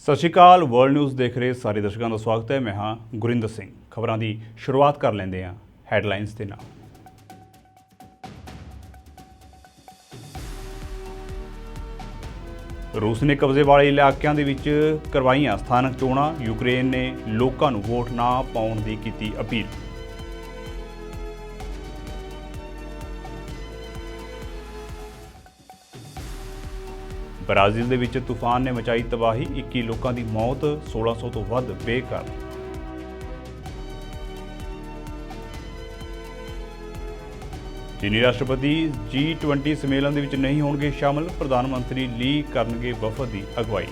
ਸਤਿ ਸ਼੍ਰੀ ਅਕਾਲ world news ਦੇਖ ਰਹੇ ਸਾਰੇ ਦਰਸ਼ਕਾਂ ਦਾ ਸਵਾਗਤ ਹੈ। ਮੈਂ ਹਾਂ ਗੁਰਿੰਦਰ ਸਿੰਘ। ਖਬਰਾਂ ਦੀ ਸ਼ੁਰੂਆਤ ਕਰ ਲੈਂਦੇ ਹਾਂ ਹੈਡਲਾਈਨਸ ਦੇ ਨਾਲ। ਰੂਸ ਨੇ ਕਬਜ਼ੇ ਵਾਲੇ ਇਲਾਕਿਆਂ ਦੇ ਵਿੱਚ ਕਰਵਾਈਆਂ ਸਥਾਨਕ ਚੋਣਾਂ। ਯੂਕਰੇਨ ਨੇ ਲੋਕਾਂ ਨੂੰ ਵੋਟ ਨਾ ਪਾਉਣ ਦੀ ਕੀਤੀ ਅਪੀਲ। ਬ੍ਰਾਜ਼ੀਲ ਦੇ ਵਿੱਚ ਤੂਫਾਨ ਨੇ ਮਚਾਈ ਤਬਾਹੀ, 21 ਲੋਕਾਂ ਦੀ ਮੌਤ, 1600 ਤੋਂ ਵੱਧ ਬੇਘਰ। ਚੀਨੀ ਰਾਸ਼ਟਰਪਤੀ G20 ਸੰਮੇਲਨ ਦੇ ਵਿੱਚ ਨਹੀਂ ਹੋਣਗੇ ਸ਼ਾਮਲ। ਪ੍ਰਧਾਨ ਮੰਤਰੀ ਲੀ ਕਰਨਗੇ ਵਫਦ ਦੀ ਅਗਵਾਈ।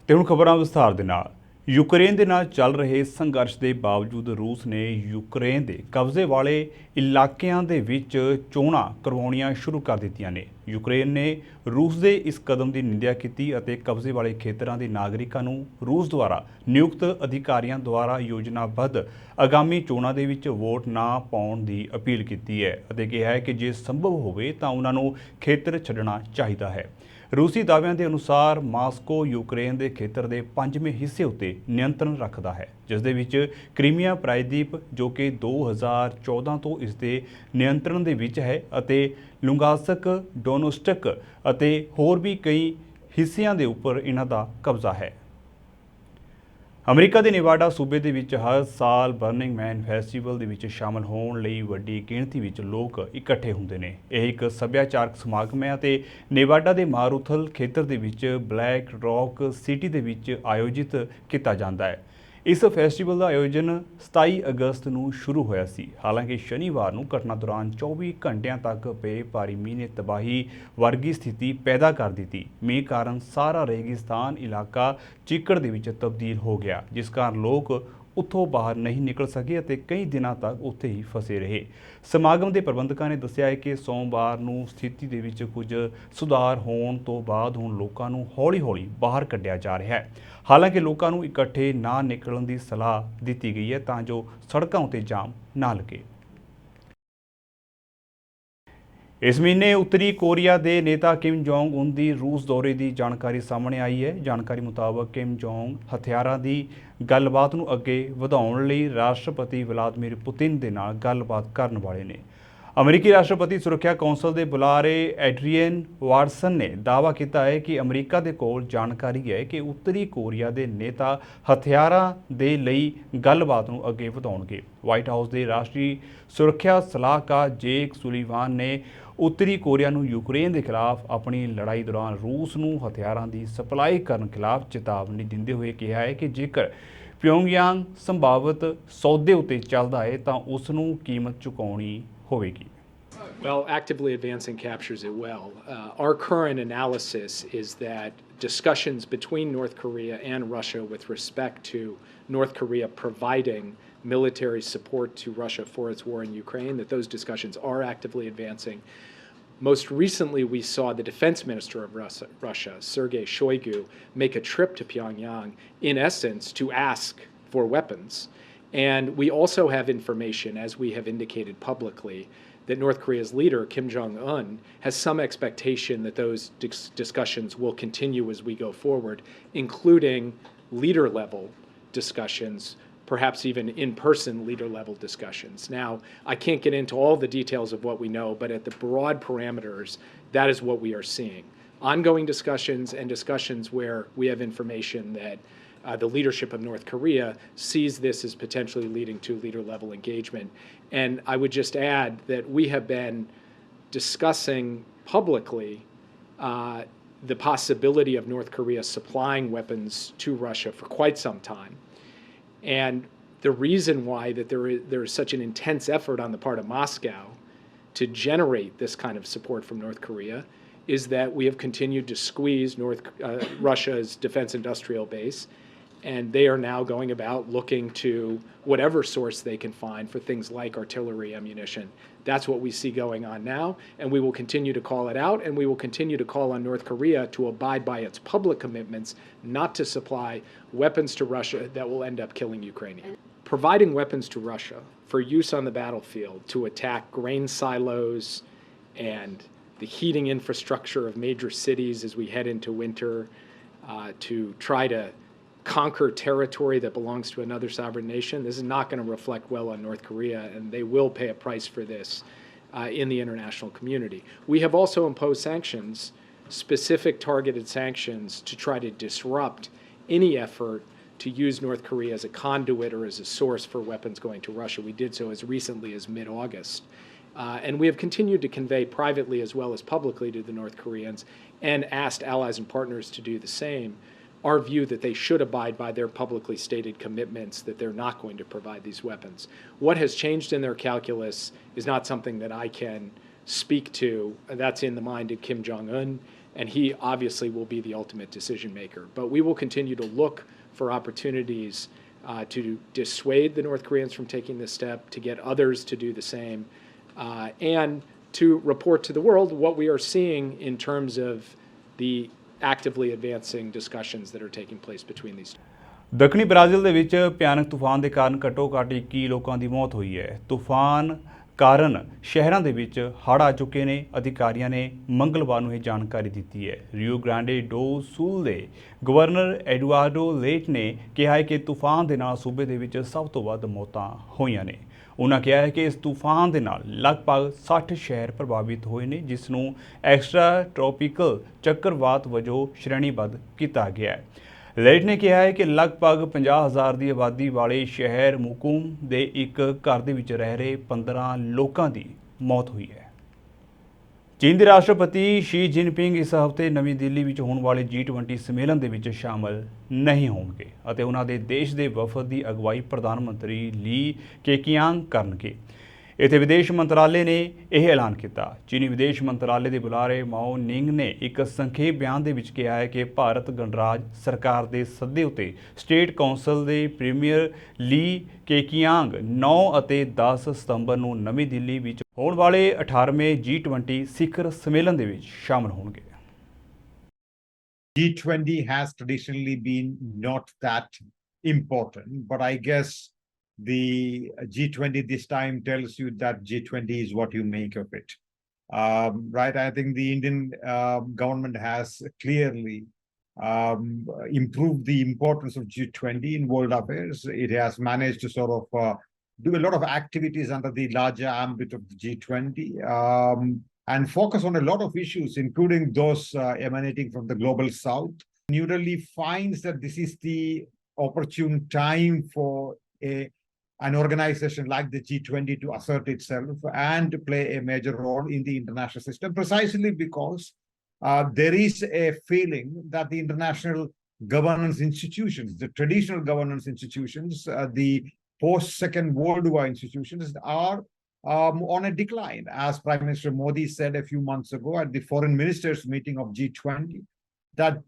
ਤੇ ਹੁਣ ਖਬਰਾਂ ਵਿਸਥਾਰ ਦੇ ਨਾਲ। ਯੂਕਰੇਨ ਦੇ ਨਾਲ ਚੱਲ ਰਹੇ ਸੰਘਰਸ਼ ਦੇ ਬਾਵਜੂਦ ਰੂਸ ਨੇ ਯੂਕਰੇਨ ਦੇ ਕਬਜ਼ੇ ਵਾਲੇ ਇਲਾਕਿਆਂ ਦੇ ਵਿੱਚ ਚੋਣਾਂ ਕਰਵਾਉਣੀਆਂ ਸ਼ੁਰੂ ਕਰ ਦਿੱਤੀਆਂ ਨੇ। ਯੂਕਰੇਨ ਨੇ ਰੂਸ ਦੇ ਇਸ ਕਦਮ ਦੀ ਨਿੰਦਿਆ ਕੀਤੀ ਅਤੇ ਕਬਜ਼ੇ ਵਾਲੇ ਖੇਤਰਾਂ ਦੇ ਨਾਗਰਿਕਾਂ ਨੂੰ ਰੂਸ ਦੁਆਰਾ ਨਿਯੁਕਤ ਅਧਿਕਾਰੀਆਂ ਦੁਆਰਾ ਯੋਜਨਾਬੱਧ ਆਗਾਮੀ ਚੋਣਾਂ ਦੇ ਵਿੱਚ ਵੋਟ ਨਾ ਪਾਉਣ ਦੀ ਅਪੀਲ ਕੀਤੀ ਹੈ ਅਤੇ ਕਿਹਾ ਹੈ ਕਿ ਜੇ ਸੰਭਵ ਹੋਵੇ ਤਾਂ ਉਹਨਾਂ ਨੂੰ ਖੇਤਰ ਛੱਡਣਾ ਚਾਹੀਦਾ ਹੈ। ਰੂਸੀ ਦਾਅਵਿਆਂ ਦੇ ਅਨੁਸਾਰ ਮਾਸਕੋ ਯੂਕਰੇਨ ਦੇ ਖੇਤਰ ਦੇ 5ਵੇਂ ਹਿੱਸੇ ਉੱਤੇ ਨਿਯੰਤਰਣ ਰੱਖਦਾ ਹੈ, ਜਿਸ ਦੇ ਵਿੱਚ ਕ੍ਰੀਮੀਆ ਪ੍ਰਾਇਦੀਪ ਜੋ ਕਿ 2014 ਤੋਂ ਇਸ ਦੇ ਨਿਯੰਤਰਣ ਦੇ ਵਿੱਚ ਹੈ ਅਤੇ ਲੁਗਾਂਸਕ, ਡੋਨੇਟਸਕ ਅਤੇ ਹੋਰ ਵੀ ਕਈ ਹਿੱਸਿਆਂ ਦੇ ਉੱਪਰ ਇਹਨਾਂ ਦਾ ਕਬਜ਼ਾ ਹੈ। ਅਮਰੀਕਾ ਦੇ ਨੇਵਾਡਾ ਸੂਬੇ ਦੇ ਵਿੱਚ ਹਰ ਸਾਲ ਬਰਨਿੰਗ ਮੈਨ ਫੈਸਟੀਵਲ ਦੇ ਵਿੱਚ ਸ਼ਾਮਲ ਹੋਣ ਲਈ ਵੱਡੀ ਗਿਣਤੀ ਵਿੱਚ ਲੋਕ ਇਕੱਠੇ ਹੁੰਦੇ ਨੇ। ਇਹ ਇੱਕ ਸੱਭਿਆਚਾਰਕ ਸਮਾਗਮ ਹੈ ਅਤੇ ਨੇਵਾਡਾ ਦੇ ਮਾਰੂਥਲ ਖੇਤਰ ਦੇ ਵਿੱਚ ਬਲੈਕ ਰੌਕ ਸਿਟੀ ਦੇ ਵਿੱਚ ਆਯੋਜਿਤ ਕੀਤਾ ਜਾਂਦਾ ਹੈ। ਇਸ ਫੈਸਟੀਵਲ ਦਾ ਆਯੋਜਨ 27 ਅਗਸਤ ਨੂੰ ਸ਼ੁਰੂ ਹੋਇਆ ਸੀ। ਹਾਲਾਂਕਿ ਸ਼ਨੀਵਾਰ ਨੂੰ ਘਟਨਾ ਦੌਰਾਨ 24 ਘੰਟਿਆਂ ਤੱਕ ਪਏ ਭਾਰੀ ਮੀਂਹ ਨੇ ਤਬਾਹੀ ਵਰਗੀ ਸਥਿਤੀ ਪੈਦਾ ਕਰ ਦਿੱਤੀ। ਮੀਂਹ ਕਾਰਨ ਸਾਰਾ ਰੇਗਿਸਤਾਨ ਇਲਾਕਾ ਚਿੱਕੜ ਦੇ ਵਿੱਚ ਤਬਦੀਲ ਹੋ ਗਿਆ, ਜਿਸ ਕਾਰਨ ਲੋਕ ਉੱਥੋਂ ਬਾਹਰ ਨਹੀਂ ਨਿਕਲ ਸਕੇ ਅਤੇ ਕਈ ਦਿਨਾਂ ਤੱਕ ਉੱਥੇ ਹੀ ਫਸੇ ਰਹੇ। ਸਮਾਗਮ ਦੇ ਪ੍ਰਬੰਧਕਾਂ ਨੇ ਦੱਸਿਆ ਹੈ ਕਿ ਸੋਮਵਾਰ ਨੂੰ ਸਥਿਤੀ ਦੇ ਵਿੱਚ ਕੁਝ ਸੁਧਾਰ ਹੋਣ ਤੋਂ ਬਾਅਦ ਹੁਣ ਲੋਕਾਂ ਨੂੰ ਹੌਲੀ-ਹੌਲੀ ਬਾਹਰ ਕੱਢਿਆ ਜਾ ਰਿਹਾ ਹੈ। ਹਾਲਾਂਕਿ ਲੋਕਾਂ ਨੂੰ ਇਕੱਠੇ ਨਾ ਨਿਕਲਣ ਦੀ ਸਲਾਹ ਦਿੱਤੀ ਗਈ ਹੈ ਤਾਂ ਜੋ ਸੜਕਾਂ ਉੱਤੇ ਜਾਮ ਨਾ ਲੱਗੇ। ਇਸ ਮਹੀਨੇ ਉੱਤਰੀ ਕੋਰੀਆ ਦੇ ਨੇਤਾ ਕਿਮ ਜੋਂਗ ਉਨ ਦੀ ਰੂਸ ਦੌਰੇ ਦੀ ਜਾਣਕਾਰੀ ਸਾਹਮਣੇ ਆਈ ਹੈ। ਜਾਣਕਾਰੀ ਮੁਤਾਬਕ ਕਿਮ ਜੋਂਗ ਹਥਿਆਰਾਂ ਦੀ ਗੱਲਬਾਤ ਨੂੰ ਅੱਗੇ ਵਧਾਉਣ ਲਈ ਰਾਸ਼ਟਰਪਤੀ ਵਲਾਦੀਮੀਰ ਪੁਤਿਨ ਦੇ ਨਾਲ ਗੱਲਬਾਤ ਕਰਨ ਵਾਲੇ ਨੇ। ਅਮਰੀਕੀ ਰਾਸ਼ਟਰਪਤੀ ਸੁਰੱਖਿਆ ਕੌਂਸਲ ਦੇ ਬੁਲਾਰੇ ਐਡਰੀਅਨ ਵਾਟਸਨ ਨੇ ਦਾਅਵਾ ਕੀਤਾ ਹੈ ਕਿ ਅਮਰੀਕਾ ਦੇ ਕੋਲ ਜਾਣਕਾਰੀ ਹੈ ਕਿ ਉੱਤਰੀ ਕੋਰੀਆ ਦੇ ਨੇਤਾ ਹਥਿਆਰਾਂ ਦੇ ਲਈ ਗੱਲਬਾਤ ਨੂੰ ਅੱਗੇ ਵਧਾਉਣਗੇ। ਵਾਈਟ ਹਾਊਸ ਦੇ ਰਾਸ਼ਟਰੀ ਸੁਰੱਖਿਆ ਸਲਾਹਕਾਰ ਜੇਕ ਸੁਲੀਵਾਨ ਨੇ ਉੱਤਰੀ ਕੋਰੀਆ ਨੂੰ ਯੂਕਰੇਨ ਦੇ ਖਿਲਾਫ ਆਪਣੀ ਲੜਾਈ ਦੌਰਾਨ ਰੂਸ ਨੂੰ ਹਥਿਆਰਾਂ ਦੀ ਸਪਲਾਈ ਕਰਨ ਖਿਲਾਫ ਚੇਤਾਵਨੀ ਦਿੰਦੇ ਹੋਏ ਕਿਹਾ ਹੈ ਕਿ ਜੇਕਰ ਪਿਓਂਗਯਾਂਗ ਸੰਭਾਵਿਤ ਸੌਦੇ ਉੱਤੇ ਚੱਲਦਾ ਹੈ ਤਾਂ ਉਸ ਨੂੰ ਕੀਮਤ ਚੁਕਾਉਣੀ ਹੋਵੇਗੀ। Well, actively advancing captures it well. Our current analysis is that discussions between North Korea and Russia with respect to North Korea providing military support to Russia for its war in Ukraine, that those discussions are actively advancing. Most recently, we saw the defense minister of Russia, Sergei Shoigu, make a trip to Pyongyang, in essence, to ask for weapons. And we also have information, as we have indicated publicly, that North Korea's leader, Kim Jong-un, has some expectation that those discussions will continue as we go forward, including leader-level discussions, perhaps even in-person leader-level discussions. Now, I can't get into all the details of what we know, but at the broad parameters, that is what we are seeing. Ongoing discussions and discussions where we have information that the leadership of North Korea sees this as potentially leading to leader-level engagement. And I would just add that we have been discussing publicly the possibility of North Korea supplying weapons to Russia for quite some time. And the reason why that there is such an intense effort on the part of Moscow to generate this kind of support from North Korea is that we have continued to squeeze Russia's defense industrial base, and they are now going about looking to whatever source they can find for things like artillery ammunition. That's what we see going on now, and we will continue to call it out, and we will continue to call on North Korea to abide by its public commitments not to supply weapons to Russia that will end up killing Ukrainians. Providing weapons to Russia for use on the battlefield to attack grain silos and the heating infrastructure of major cities as we head into winter, to try to conquer territory that belongs to another sovereign nation. This is not going to reflect well on North Korea, and they will pay a price for this in the international community. We have also imposed sanctions, specific targeted sanctions, to try to disrupt any effort to use North Korea as a conduit or as a source for weapons going to Russia. We did so as recently as mid-August. And we have continued to convey privately as well as publicly to the North Koreans, and asked allies and partners to do the same, our view that they should abide by their publicly stated commitments that they're not going to provide these weapons. What has changed in their calculus is not something that I can speak to. That's in the mind of Kim Jong-un, and he obviously will be the ultimate decision maker. But we will continue to look for opportunities to dissuade the North Koreans from taking this step, to get others to do the same, and to report to the world what we are seeing in terms of the actively advancing discussions that are taking place between these. ਦੱਖਣੀ Brazil ਦੇ ਵਿੱਚ ਭਿਆਨਕ ਤੂਫਾਨ ਦੇ ਕਾਰਨ ਘੱਟੋ-ਘੱਟ 21 ਲੋਕਾਂ ਦੀ ਮੌਤ ਹੋਈ ਹੈ। ਤੂਫਾਨ ਕਾਰਨ ਸ਼ਹਿਰਾਂ ਦੇ ਵਿੱਚ ਹੜ੍ਹ ਆ ਚੁੱਕੇ ਨੇ। ਅਧਿਕਾਰੀਆਂ ਨੇ ਮੰਗਲਵਾਰ ਨੂੰ ਇਹ ਜਾਣਕਾਰੀ ਦਿੱਤੀ ਹੈ। ਰੀਓ ਗ੍ਰਾਂਡੇ ਡੋ ਸੂਲ ਦੇ ਗਵਰਨਰ ਐਡੁਆਰਡੋ ਲੇਟ ਨੇ ਕਿਹਾ ਹੈ ਕਿ ਤੂਫਾਨ ਦੇ ਨਾਲ ਸੂਬੇ ਦੇ ਵਿੱਚ ਸਭ ਤੋਂ ਵੱਧ ਮੌਤਾਂ ਹੋਈਆਂ ਨੇ। ਉਹਨਾਂ ਕਿਹਾ ਹੈ ਕਿ ਇਸ ਤੂਫਾਨ ਦੇ ਨਾਲ ਲਗਭਗ 60 ਸ਼ਹਿਰ ਪ੍ਰਭਾਵਿਤ ਹੋਏ ਨੇ, ਜਿਸ ਨੂੰ ਐਕਸਟਰਾ ਟ੍ਰੋਪੀਕਲ ਚੱਕਰਵਾਤ ਵਜੋਂ ਸ਼੍ਰੇਣੀਬੱਧ ਕੀਤਾ ਗਿਆ ਹੈ। ਲੇਟ ਨੇ ਕਿਹਾ ਹੈ ਕਿ ਲਗਭਗ 50,000 ਦੀ ਆਬਾਦੀ ਵਾਲੇ ਸ਼ਹਿਰ ਮੁਕੂਮ ਦੇ ਇੱਕ ਘਰ ਦੇ ਵਿੱਚ ਰਹਿ ਰਹੇ 15 ਲੋਕਾਂ ਦੀ ਮੌਤ ਹੋਈ ਹੈ। ਚੀਨ ਦੇ ਰਾਸ਼ਟਰਪਤੀ ਸ਼ੀ ਜਿਨਪਿੰਗ ਇਸ ਹਫ਼ਤੇ ਨਵੀਂ ਦਿੱਲੀ ਵਿੱਚ ਹੋਣ ਵਾਲੇ G20 ਸੰਮੇਲਨ ਦੇ ਵਿੱਚ ਸ਼ਾਮਲ ਨਹੀਂ ਹੋਣਗੇ ਅਤੇ ਉਹਨਾਂ ਦੇ ਦੇਸ਼ ਦੇ ਵਫਦ ਦੀ ਅਗਵਾਈ ਪ੍ਰਧਾਨ ਮੰਤਰੀ ਲੀ ਕੇਕੀਆਂਗ ਕਰਨਗੇ। ਇੱਥੇ ਵਿਦੇਸ਼ ਮੰਤਰਾਲੇ ਨੇ ਇਹ ਐਲਾਨ ਕੀਤਾ। ਚੀਨੀ ਵਿਦੇਸ਼ ਮੰਤਰਾਲੇ ਦੇ ਬੁਲਾਰੇ ਮਾਓ ਨਿੰਗ ਨੇ ਇੱਕ ਸੰਖੇਪ ਬਿਆਨ ਦੇ ਵਿੱਚ ਕਿਹਾ ਹੈ ਕਿ ਭਾਰਤ ਗਣਰਾਜ ਸਰਕਾਰ ਦੇ ਸੱਦੇ ਉੱਤੇ ਸਟੇਟ ਕੌਂਸਲ ਦੇ ਪ੍ਰੀਮੀਅਰ ਲੀ ਕੇਕੀਆਂਗ 9 ਅਤੇ 10 ਸਤੰਬਰ ਨੂੰ ਨਵੀਂ ਦਿੱਲੀ ਵਿੱਚ ਹੋਣ ਵਾਲੇ 18ਵੇਂ G20 ਸਿਖਰ ਸੰਮੇਲਨ ਦੇ ਵਿੱਚ ਸ਼ਾਮਲ ਹੋਣਗੇ। G20 has traditionally been not that important, but I guess the G20 this time tells you that G20 is what you make of it. Right? I think the Indian government has clearly improved the importance of G20 in world affairs. It has managed to sort of do a lot of activities under the larger ambit of the G20 and focus on a lot of issues, including those emanating from the global south. New Delhi finds that this is the opportune time for an organization like the G20 to assert itself and to play a major role in the international system, precisely because there is a feeling that the international governance institutions, the traditional governance institutions, the post-Second World War institutions are on a decline. As Prime Minister Modi said a few months ago at the foreign ministers meeting of G20, that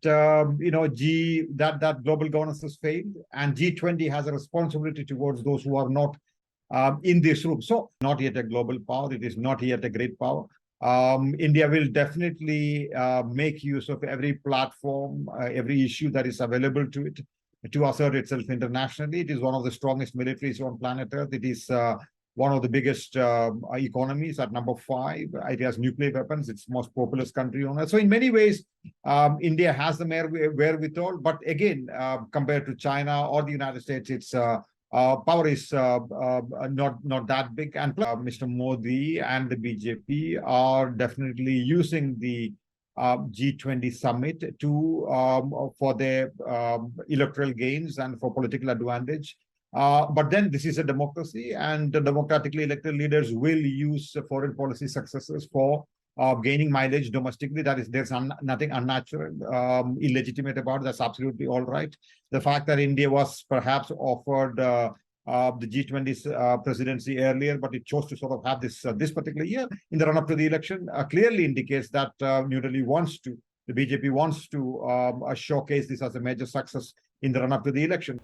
that global governance has failed, and G20 has a responsibility towards those who are not in this room. So not yet a global power, it is not yet a great power. India will definitely make use of every platform, every issue that is available to it to assert itself internationally. It is one of the strongest militaries on planet Earth. It is one of the biggest economies at number 5. It has nuclear weapons. It's the most populous country on earth. So in many ways, India has the wherewithal. But again, compared to China or the United States, its power is not that big. And Mr. Modi and the BJP are definitely using the G20 summit to for their electoral gains and for political advantage. But then this is a democracy, and the democratically elected leaders will use foreign policy successes for gaining mileage domestically. There's nothing unnatural, illegitimate about it. That's absolutely all right. The fact that India was perhaps offered the G20's presidency earlier, but it chose to sort of have this particular year in the run-up to the election clearly indicates that New Delhi the BJP wants to showcase this as a major success in the run-up to the election.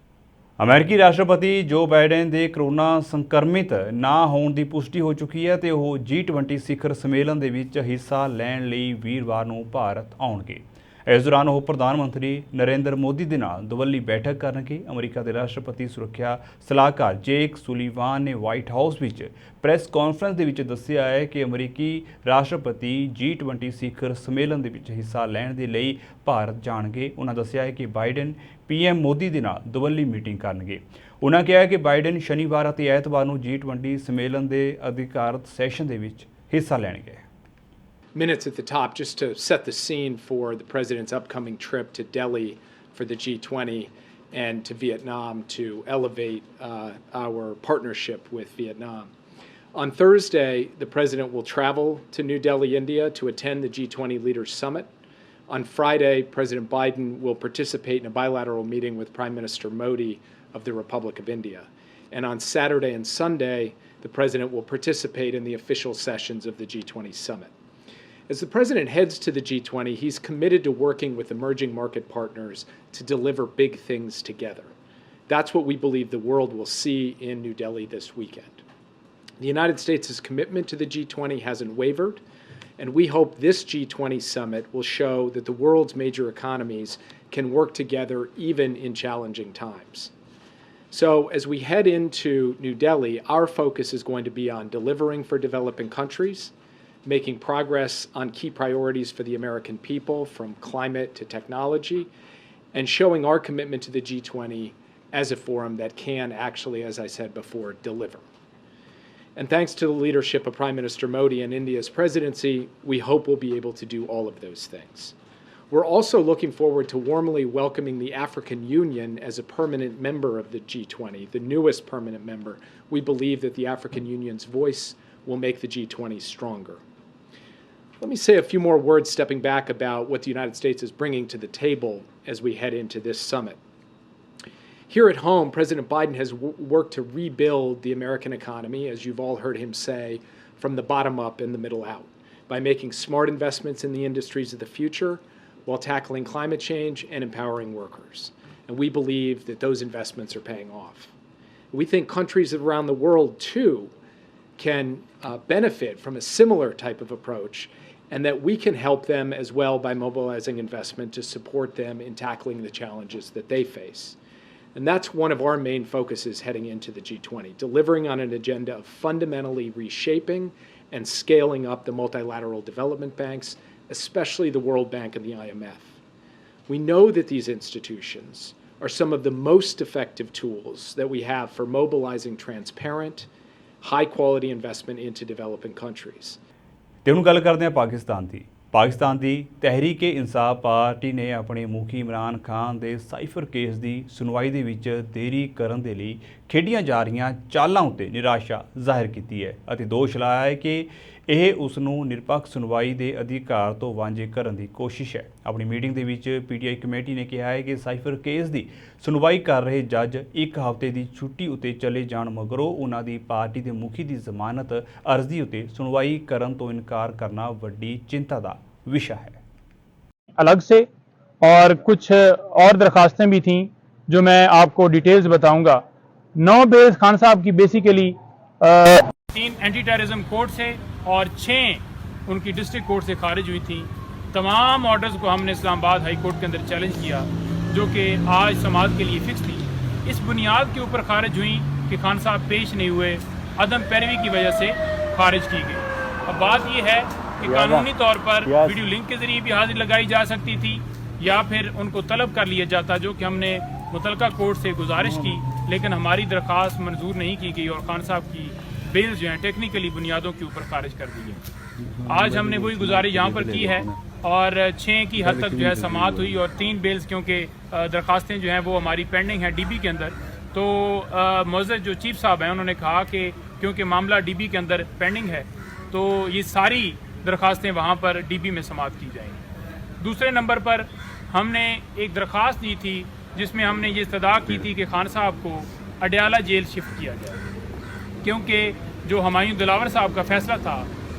ਅਮਰੀਕੀ ਰਾਸ਼ਟਰਪਤੀ ਜੋ Biden ਦੇ corona ਸੰਕਰਮਿਤ ਨਾ ਹੋਣ ਦੀ ਪੁਸ਼ਟੀ ਹੋ ਚੁੱਕੀ ਹੈ ਅਤੇ ਉਹ G20 ਸਿਖਰ ਸੰਮੇਲਨ ਦੇ ਵਿੱਚ ਹਿੱਸਾ ਲੈਣ ਲਈ ਵੀਰਵਾਰ ਨੂੰ ਭਾਰਤ ਆਉਣਗੇ। ਇਸ ਦੌਰਾਨ ਉਹ ਪ੍ਰਧਾਨ ਮੰਤਰੀ ਨਰਿੰਦਰ ਮੋਦੀ ਦੇ ਨਾਲ ਦੁਵੱਲੀ ਬੈਠਕ ਕਰਨਗੇ। ਅਮਰੀਕਾ ਦੇ ਰਾਸ਼ਟਰਪਤੀ ਸੁਰੱਖਿਆ ਸਲਾਹਕਾਰ ਜੇਕ ਸੁਲੀਵਾਨ ਨੇ ਵਾਈਟ ਹਾਊਸ ਵਿੱਚ ਪ੍ਰੈਸ ਕਾਨਫਰੰਸ ਦੇ ਵਿੱਚ ਦੱਸਿਆ ਹੈ ਕਿ ਅਮਰੀਕੀ ਰਾਸ਼ਟਰਪਤੀ G20 ਸਿਖਰ ਸੰਮੇਲਨ ਦੇ ਵਿੱਚ ਹਿੱਸਾ ਲੈਣ ਦੇ ਲਈ ਭਾਰਤ ਜਾਣਗੇ। ਉਹਨਾਂ ਦੱਸਿਆ ਹੈ ਕਿ ਬਾਈਡਨ PM ਮੋਦੀ ਦੇ ਨਾਲ ਦੁਵੱਲੀ ਮੀਟਿੰਗ ਕਰਨਗੇ। ਉਹਨਾਂ ਕਿਹਾ ਕਿ ਬਾਈਡਨ ਸ਼ਨੀਵਾਰ ਅਤੇ ਐਤਵਾਰ ਨੂੰ G20 ਸੰਮੇਲਨ ਦੇ ਅਧਿਕਾਰਤ ਸੈਸ਼ਨ ਦੇ ਵਿੱਚ ਹਿੱਸਾ ਲੈਣਗੇ। Minutes at the top, just to set the scene for the president's upcoming trip to Delhi for the G20 and to Vietnam to elevate our partnership with Vietnam. On Thursday, the president will travel to New Delhi, India to attend the G20 Leaders Summit. On Friday, President Biden will participate in a bilateral meeting with Prime Minister Modi of the Republic of India. And on Saturday and Sunday, the president will participate in the official sessions of the G20 summit. As the president heads to the G20, he's committed to working with emerging market partners to deliver big things together. That's what we believe the world will see in New Delhi this weekend. The United States' commitment to the G20 hasn't wavered, and we hope this G20 summit will show that the world's major economies can work together even in challenging times. So as we head into New Delhi, our focus is going to be on delivering for developing countries, making progress on key priorities for the American people, from climate to technology, and showing our commitment to the G20 as a forum that can actually, as I said before, deliver. And thanks to the leadership of Prime Minister Modi and India's presidency, we hope we'll be able to do all of those things. We're also looking forward to warmly welcoming the African Union as a permanent member of the G20, the newest permanent member. We believe that the African Union's voice will make the G20 stronger. Let me say a few more words stepping back about what the United States is bringing to the table as we head into this summit. Here at home, President Biden has worked to rebuild the American economy, as you've all heard him say, from the bottom up and the middle out, by making smart investments in the industries of the future while tackling climate change and empowering workers. And we believe that those investments are paying off. We think countries around the world, too, can benefit from a similar type of approach, and that we can help them as well by mobilizing investment to support them in tackling the challenges that they face. And that's one of our main focuses heading into the G20, delivering on an agenda of fundamentally reshaping and scaling up the multilateral development banks, especially the World Bank and the IMF. We know that these institutions are some of the most effective tools that we have for mobilizing transparent, high-quality investment into developing countries. ਤੇ ਹੁਣ ਗੱਲ ਕਰਦੇ ਹਾਂ ਪਾਕਿਸਤਾਨ ਦੀ Tehreek-e-Insaf party ਨੇ ਆਪਣੇ ਮੁਖੀ ਇਮਰਾਨ ਖਾਨ ਦੇ cipher case ਦੀ ਸੁਣਵਾਈ ਦੇ ਵਿੱਚ ਦੇਰੀ ਕਰਨ ਦੇ ਲਈ ਖੇਡੀਆਂ ਜਾ ਰਹੀਆਂ ਚਾਲਾਂ ਉੱਤੇ ਨਿਰਾਸ਼ਾ ਜ਼ਾਹਿਰ ਕੀਤੀ ਹੈ ਅਤੇ ਦੋਸ਼ ਲਾਇਆ ਹੈ ਕਿ ਇਹ ਉਸ ਨੂੰ ਨਿਰਪੱਖ ਸੁਣਵਾਈ ਦੇ ਅਧਿਕਾਰ ਤੋਂ ਵਾਂਝੇ ਕਰਨ ਦੀ ਕੋਸ਼ਿਸ਼ ਹੈ। ਆਪਣੀ ਮੀਟਿੰਗ ਦੇ ਵਿੱਚ PTI ਕਮੇਟੀ ਨੇ ਕਿਹਾ ਹੈ ਕਿ ਸਾਈਫਰ ਕੇਸ ਦੀ ਸੁਣਵਾਈ ਕਰ ਰਹੇ ਜੱਜ ਇੱਕ ਹਫ਼ਤੇ ਦੀ ਛੁੱਟੀ ਉੱਤੇ ਚਲੇ ਜਾਣ ਮਗਰੋਂ ਉਹਨਾਂ ਦੀ ਪਾਰਟੀ ਦੇ ਮੁਖੀ ਦੀ ਜ਼ਮਾਨਤ ਅਰਜ਼ੀ ਉੱਤੇ ਸੁਣਵਾਈ ਕਰਨ ਤੋਂ ਇਨਕਾਰ ਕਰਨਾ ਵੱਡੀ ਚਿੰਤਾ ਦਾ विषय है। अलग से और कुछ और दरखास्तें भी थीं जो मैं आपको डिटेल्स बताऊंगा। 9 बेल्स खान साहब की बेसिकली 3 एंटी टेररिज्म कोर्ट से और 6 उनकी डिस्ट्रिक्ट कोर्ट से खारिज हुई थी। तमाम ऑर्डर्स को हमने इस्लामाबाद हाई कोर्ट के अंदर चैलेंज किया, जो कि आज समाज के लिए फिक्स थी। इस बुनियाद के ऊपर खारिज हुई कि खान साहब पेश नहीं हुए, अदम पैरवी की वजह से खारिज की गई। अब बात यह है कि कानूनी तौर पर वीडियो लिंक के जरिए भी हाजिर लगाई जा सकती थी या फिर उनको तलब कर लिया जाता, जो कि हमने मुतलका कोर्ट से गुजारिश की, लेकिन हमारी दरख्वास्त मंजूर नहीं की गई और खान साहब की बेल जो हैं टेक्निकली बुनियादों के ऊपर खारिज कर दी है। आज हमने वही गुजारिश यहाँ पर की है और 6 की हद तक जो है समाअत हुई और 3 बेल्स क्योंकि दरख्वास्तें जो हैं वो हमारी पेंडिंग हैं DB के अंदर। तो मुअज़्ज़ज़ जो चीफ साहब हैं उन्होंने कहा कि क्योंकि मामला DB के अंदर पेंडिंग है तो ये सारी दरख्वास्तें वहाँ पर DB में समाअत की जाएंगी। दूसरे नंबर पर हमने एक दरख्वास्त दी थी जिसमें हमने ये इस्तदा की थी कि खान साहब को अडयाला जेल शिफ्ट किया जाए, क्योंकि जो हुमायूं दिलावर साहब का फैसला था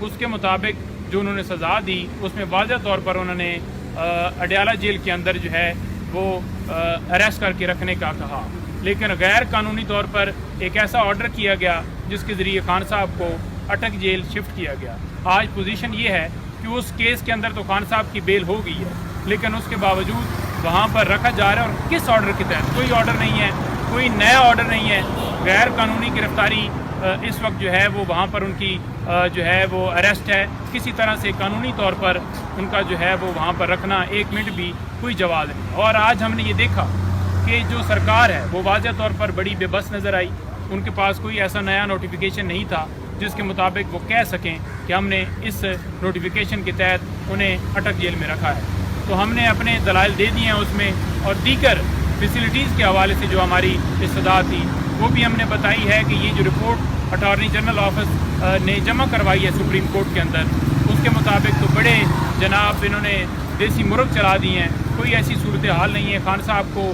उसके मुताबिक जो उन्होंने सज़ा दी उसमें वाज़ह तौर पर उन्होंने अडयाला जेल के अंदर जो है वो अरेस्ट करके रखने का कहा, लेकिन गैर कानूनी तौर पर एक ऐसा ऑर्डर किया गया जिसके ज़रिए खान साहब को अटक जेल शिफ्ट किया गया। आज पोजीशन ये है कि उस केस के अंदर तो खान साहब की बेल हो गई है, लेकिन उसके बावजूद वहाँ पर रखा जा रहा है। और किस ऑर्डर के तहत? कोई ऑर्डर नहीं है, कोई नया ऑर्डर नहीं है। गैर कानूनी गिरफ्तारी इस वक्त जो है वो वहाँ पर उनकी जो है वो अरेस्ट है। किसी तरह से कानूनी तौर पर उनका जो है वो वहाँ पर रखना 1 मिनट भी कोई जवाब नहीं। और आज हमने ये देखा कि जो सरकार है वो वाज़ह तौर पर बड़ी बेबस नज़र आई। उनके पास कोई ऐसा नया नोटिफिकेशन नहीं था जिसके मुताबिक वो कह सकें कि हमने इस नोटिफिकेशन के तहत उन्हें अटक जेल में रखा है। तो हमने अपने दलाइल दे दिए हैं उसमें, और दीगर फैसिलिटीज़ के हवाले से जो हमारी इस्तदा थी वो भी हमने बताई है कि ये जो रिपोर्ट अटॉर्नी जनरल ऑफिस ने जमा करवाई है सुप्रीम कोर्ट के अंदर, उसके मुताबिक तो बड़े जनाब इन्होंने देसी मुर्ग चला दिए हैं। कोई ऐसी सूरत हाल नहीं है। खान साहब को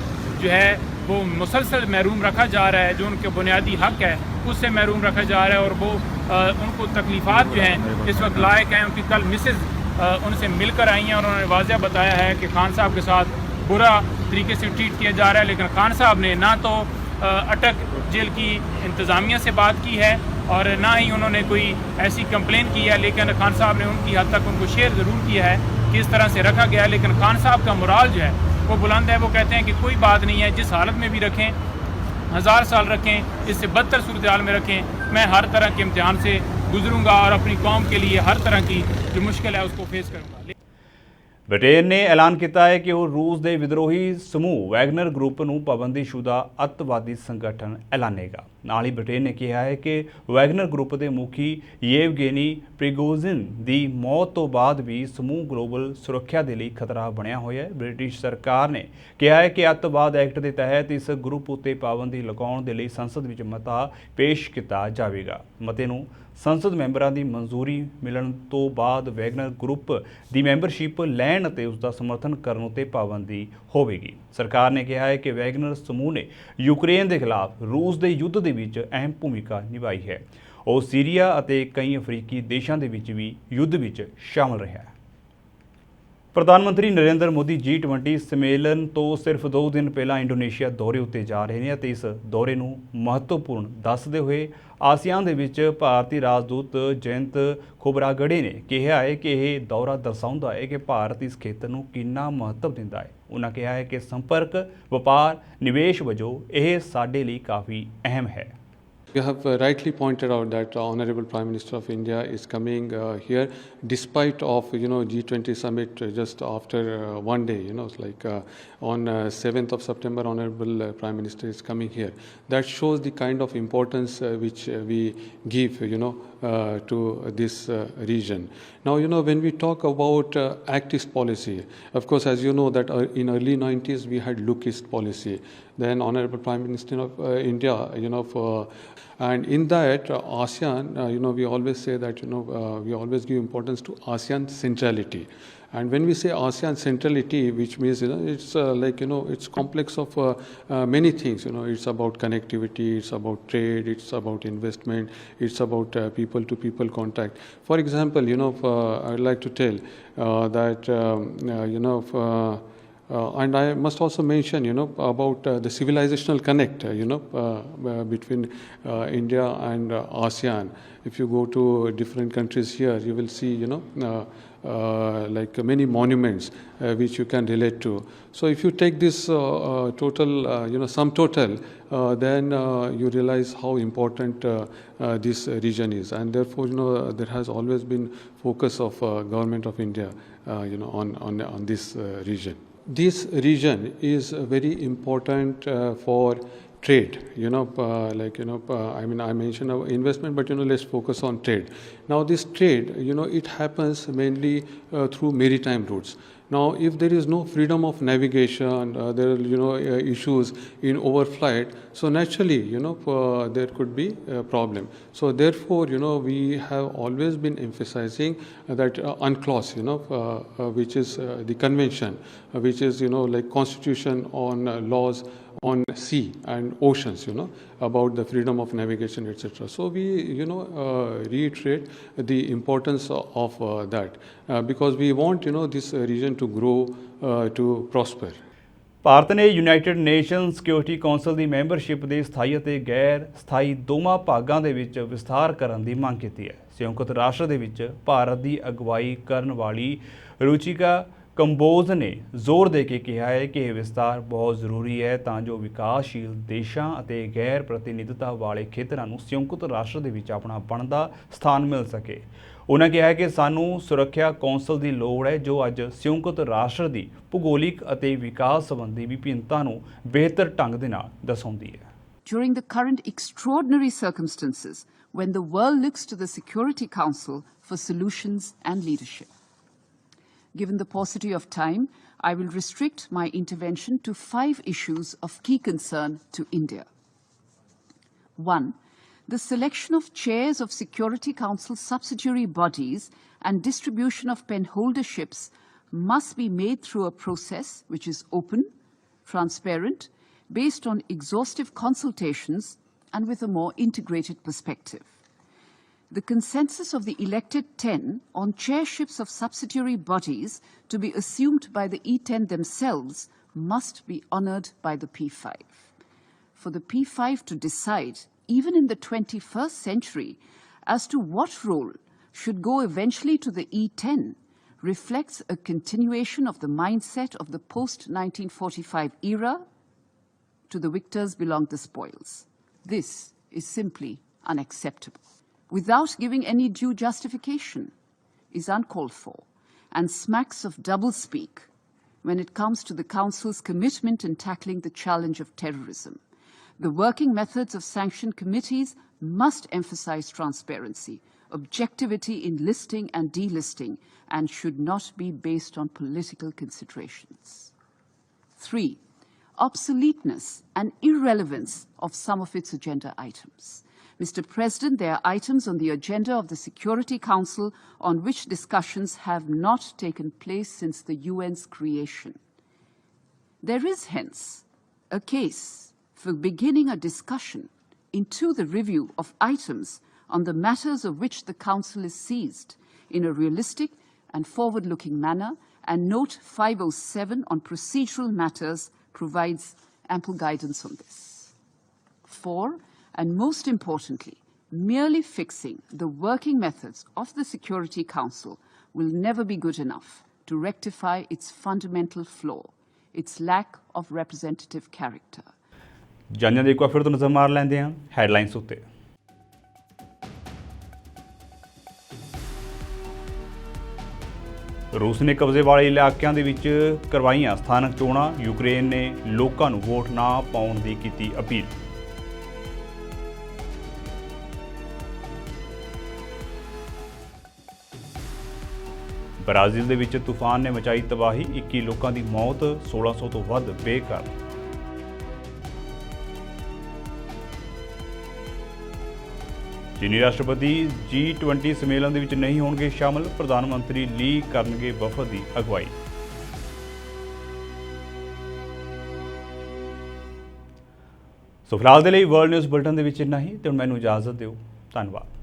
जो है वो मुसलसल महरूम रखा जा रहा है, जो उनके बुनियादी हक़ है उससे महरूम रखा जा रहा है। और वो उनको तकलीफ़ात जो हैं इस वक्त लायक हैं। उनकी कल मिसेज़ उनसे मिलकर आई हैं और उन्होंने वाज़ह बताया है कि खान साहब के साथ बुरा तरीके से ट्रीट किया जा रहा है। लेकिन खान साहब ने ना तो अटक जेल की इंतज़ामिया से बात की है और ना ही उन्होंने कोई ऐसी कंप्लेन की है। लेकिन खान साहब ने उनकी हद तक उनको शेयर ज़रूर किया है कि इस तरह से रखा गया है। लेकिन खान साहब का मोराल जो है वो बुलंद है। वो कहते हैं कि कोई बात नहीं है, जिस हालत में भी रखें, 1000 साल रखें, इससे बदतर सूरत हाल में रखें, मैं हर तरह के इम्तिहान से गुजरूंगा और अपनी कौम के लिए हर तरह की जो मुश्किल है उसको फेस करूंगा। ਬ੍ਰਿਟੇਨ ਨੇ ਐਲਾਨ ਕੀਤਾ ਹੈ ਕਿ ਉਹ ਰੂਸ ਦੇ ਵਿਦਰੋਹੀ ਸਮੂਹ ਵੈਗਨਰ ਗਰੁੱਪ ਨੂੰ ਪਾਬੰਦੀਸ਼ੁਦਾ ਅੱਤਵਾਦੀ ਸੰਗਠਨ ਐਲਾਨੇਗਾ। ਨਾਲ ਹੀ ਬ੍ਰਿਟੇਨ ਨੇ ਕਿਹਾ ਹੈ ਕਿ ਵੈਗਨਰ ਗਰੁੱਪ ਦੇ ਮੁਖੀ ਯੇਵਗੇਨੀ ਪ੍ਰਿਗੋਜ਼ਿਨ ਦੀ ਮੌਤ ਤੋਂ ਬਾਅਦ ਵੀ ਸਮੂਹ ਗਲੋਬਲ ਸੁਰੱਖਿਆ ਦੇ ਲਈ ਖਤਰਾ ਬਣਿਆ ਹੋਇਆ ਹੈ। ਬ੍ਰਿਟਿਸ਼ ਸਰਕਾਰ ਨੇ ਕਿਹਾ ਹੈ ਕਿ ਅੱਤਵਾਦ ਐਕਟ ਦੇ ਤਹਿਤ ਇਸ ਗਰੁੱਪ ਉੱਤੇ ਪਾਬੰਦੀ ਲਗਾਉਣ ਦੇ ਲਈ ਸੰਸਦ ਵਿੱਚ ਮਤਾ ਪੇਸ਼ ਕੀਤਾ ਜਾਵੇਗਾ। ਮਤੇ ਨੂੰ ਸੰਸਦ ਮੈਂਬਰਾਂ ਦੀ ਮਨਜ਼ੂਰੀ ਮਿਲਣ ਤੋਂ ਬਾਅਦ ਵੈਗਨਰ ਗਰੁੱਪ ਦੀ ਮੈਂਬਰਸ਼ਿਪ ਲੈਣ ਅਤੇ ਉਸ ਦਾ ਸਮਰਥਨ ਕਰਨ ਉੱਤੇ ਪਾਬੰਦੀ ਹੋਵੇਗੀ। ਸਰਕਾਰ ਨੇ ਕਿਹਾ ਹੈ ਕਿ ਵੈਗਨਰ ਸਮੂਹ ਨੇ ਯੂਕਰੇਨ ਦੇ ਖਿਲਾਫ ਰੂਸ ਦੇ ਯੁੱਧ ਦੇ ਵਿੱਚ ਅਹਿਮ ਭੂਮਿਕਾ ਨਿਭਾਈ ਹੈ। ਉਹ ਸੀਰੀਆ ਅਤੇ ਕਈ ਅਫਰੀਕੀ ਦੇਸ਼ਾਂ ਦੇ ਵਿੱਚ ਵੀ ਯੁੱਧ ਵਿੱਚ ਸ਼ਾਮਲ ਰਿਹਾ ਹੈ। ਪ੍ਰਧਾਨ ਮੰਤਰੀ ਨਰਿੰਦਰ ਮੋਦੀ G20 ਸੰਮੇਲਨ ਤੋਂ ਸਿਰਫ 2 ਦਿਨ ਪਹਿਲਾਂ ਇੰਡੋਨੇਸ਼ੀਆ ਦੌਰੇ ਉੱਤੇ ਜਾ ਰਹੇ ਨੇ ਅਤੇ ਇਸ ਦੌਰੇ ਨੂੰ ਮਹੱਤਵਪੂਰਨ ਦੱਸਦੇ ਹੋਏ ਆਸੀਆਨ ਦੇ ਵਿੱਚ ਭਾਰਤੀ ਰਾਜਦੂਤ ਜਯੰਤ ਖੋਬਰਾਗੜੇ ਨੇ ਕਿਹਾ ਹੈ ਕਿ ਇਹ ਦੌਰਾ ਦਰਸਾਉਂਦਾ ਹੈ ਕਿ ਭਾਰਤ ਇਸ ਖੇਤਰ ਨੂੰ ਕਿੰਨਾ ਮਹੱਤਵ ਦਿੰਦਾ ਹੈ। ਉਹਨਾਂ ਕਿਹਾ ਹੈ ਕਿ ਸੰਪਰਕ, ਵਪਾਰ, ਨਿਵੇਸ਼ ਵਜੋਂ ਇਹ ਸਾਡੇ ਲਈ ਕਾਫੀ ਅਹਿਮ ਹੈ। You have rightly pointed out that Honorable Prime Minister of India is coming here despite of G20 summit just after one day. It's like on 7th of September Honorable Prime Minister is coming here. That shows the kind of importance which we give to this region. Now when we talk about Act East policy, of course as you know that in early 90s we had Look East policy. Then Honorable Prime Minister of India and in that ASEAN we always say that we always give importance to ASEAN centrality. And when we say ASEAN centrality, which means it's like it's complex of many things. It's about connectivity, it's about trade, it's about investment, it's about people to people contact. For example, I'd like to tell that and I must also mention, about the civilizational connect, between India and ASEAN. If you go to different countries here, you will see, like many monuments which you can relate to. So if you take this total, sum total, then you realize how important this region is. And therefore, there has always been focus of government of India, on this region. This region is very important for trade. I mentioned investment, but let's focus on trade. Now this trade, it happens mainly through maritime routes. Now if there is no freedom of navigation, there are issues in overflight, so naturally there could be a problem. So therefore we have always been emphasizing that UNCLOS, which is the convention, which is like constitution on laws on sea and oceans, about the freedom of navigation, etc. So we reiterate the importance of that because we want this region to grow, to prosper. Bharat ਨੇ United nations security council ਦੀ membership ਦੇ ਸਥਾਈ ਅਤੇ ਗੈਰ ਸਥਾਈ ਦੋਵਾਂ ਭਾਗਾਂ ਦੇ ਵਿੱਚ ਵਿਸਥਾਰ ਕਰਨ ਦੀ ਮੰਗ ਕੀਤੀ ਹੈ। ਸੰਯੁਕਤ ਰਾਸ਼ਟਰ ਦੇ ਵਿੱਚ ਭਾਰਤ ਦੀ ਅਗਵਾਈ ਕਰਨ ਵਾਲੀ ਰੁਚਿਕਾ ਕੰਬੋਜ ਨੇ ਜ਼ੋਰ ਦੇ ਕੇ ਕਿਹਾ ਹੈ ਕਿ ਇਹ ਵਿਸਤਾਰ ਬਹੁਤ ਜ਼ਰੂਰੀ ਹੈ ਤਾਂ ਜੋ ਵਿਕਾਸਸ਼ੀਲ ਦੇਸ਼ਾਂ ਅਤੇ ਗੈਰ ਪ੍ਰਤੀਨਿਧਤਾ ਵਾਲੇ ਖੇਤਰਾਂ ਨੂੰ ਸੰਯੁਕਤ ਰਾਸ਼ਟਰ ਦੇ ਵਿੱਚ ਆਪਣਾ ਬਣਦਾ ਸਥਾਨ ਮਿਲ ਸਕੇ। ਉਹਨਾਂ ਕਿਹਾ ਕਿ ਸਾਨੂੰ ਸੁਰੱਖਿਆ ਕੌਂਸਲ ਦੀ ਲੋੜ ਹੈ ਜੋ ਅੱਜ ਸੰਯੁਕਤ ਰਾਸ਼ਟਰ ਦੀ ਭੂਗੋਲਿਕ ਅਤੇ ਵਿਕਾਸ ਸੰਬੰਧੀ ਵਿਭਿੰਨਤਾ ਨੂੰ ਬਿਹਤਰ ਢੰਗ ਦੇ ਨਾਲ ਦਰਸਾਉਂਦੀ ਹੈ। During the current extraordinary circumstances when the world looks to the Security Council for solutions and leadership. Given the paucity of time, I will restrict my intervention to 5 issues of key concern to India. 1. The selection of chairs of Security Council subsidiary bodies and distribution of penholderships must be made through a process which is open, transparent, based on exhaustive consultations and with a more integrated perspective. The consensus of the elected 10 on chairships of subsidiary bodies to be assumed by the E10 themselves must be honoured by the P5. For the P5 to decide, even in the 21st century, as to what role should go eventually to the E10 reflects a continuation of the mindset of the post-1945 era. To the victors belong the spoils. This is simply unacceptable. Without giving any due justification, is uncalled for and smacks of doublespeak when it comes to the Council's commitment in tackling the challenge of terrorism. The working methods of sanctioned committees must emphasize transparency, objectivity in listing and delisting, and should not be based on political considerations. 3. Obsoleteness and irrelevance of some of its agenda items. Mr. President, there are items on the agenda of the Security Council on which discussions have not taken place since the UN's creation. There is hence a case for beginning a discussion into the review of items on the matters of which the Council is seized in a realistic and forward-looking manner, and Note 507 on procedural matters provides ample guidance on this. 4. And most importantly, merely fixing the working methods of the Security Council will never be good enough to rectify its fundamental flaw, its lack of representative character. ਜਾਣਿਆਂ ਦੇ ਇੱਕ ਵਾਰ ਫਿਰ ਤੋਂ ਨਜ਼ਰ ਮਾਰ ਲੈਂਦੇ ਹਾਂ headlines ਉੱਤੇ। ਰੂਸ ਨੇ ਕਬਜ਼ੇ ਵਾਲੇ ਇਲਾਕਿਆਂ ਦੇ ਵਿੱਚ ਕਰਵਾਈਆਂ ਸਥਾਨਕ ਚੋਣਾਂ। ਯੂਕਰੇਨ ਨੇ ਲੋਕਾਂ ਨੂੰ ਵੋਟ ਨਾ ਪਾਉਣ ਦੀ ਕੀਤੀ ਅਪੀਲ। ਬ੍ਰਾਜ਼ੀਲ ਦੇ ਵਿੱਚ ਤੂਫਾਨ ਨੇ ਮਚਾਈ ਤਬਾਹੀ, 21 ਲੋਕਾਂ ਦੀ ਮੌਤ, 1600 ਤੋਂ ਵੱਧ ਬੇਘਰ। ਚੀਨੀ ਰਾਸ਼ਟਰਪਤੀ G20 ਸੰਮੇਲਨ ਦੇ ਵਿੱਚ ਨਹੀਂ ਹੋਣਗੇ ਸ਼ਾਮਲ। ਪ੍ਰਧਾਨ ਮੰਤਰੀ ਲੀ ਕਰਨਗੇ ਵਫਦ ਦੀ ਅਗਵਾਈ। ਸੋ ਫਿਲਹਾਲ ਦੇ ਲਈ ਵਰਲਡ ਨਿਊਜ਼ ਬੁਲਟਨ ਦੇ ਵਿੱਚ ਇੰਨਾ ਹੀ ਤੇ ਹੁਣ ਮੈਨੂੰ ਇਜਾਜ਼ਤ ਦਿਓ। ਧੰਨਵਾਦ।